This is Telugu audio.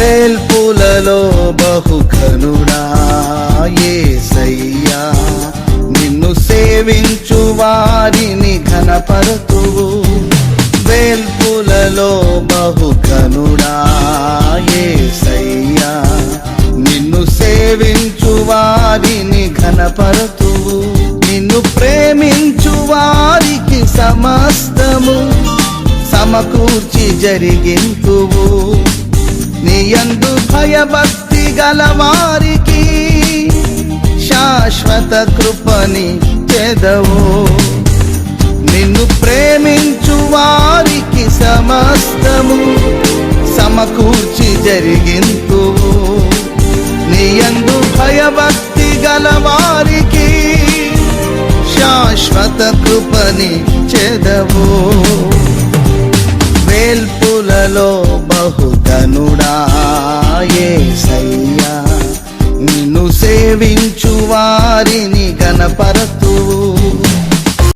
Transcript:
వేల్పులలో బహుఘనుడా యేసయ్యా, నిన్ను సేవించు వారిని ఘనపరతువు. వేల్పులలో బహుఘనుడా యేసయ్యా, నిన్ను సేవించు వారిని ఘనపరతువు. నిన్ను ప్రేమించు వారికి సమస్తము సమకూర్చి జరిగింతువు. నీయందు భయభక్తి గలవారికి శాశ్వత కృపని చెదవు. నిన్ను ప్రేమించు వారికి సమస్తము సమకూర్చి జరిగింతువు. నీయందు భయభక్తి గలవారికి శాశ్వత కృపని చెదవు. వేల్పులలో బహుఘనుడా యేసయ్యా, నిన్ను సేవించు వారిని ఘనపరతు.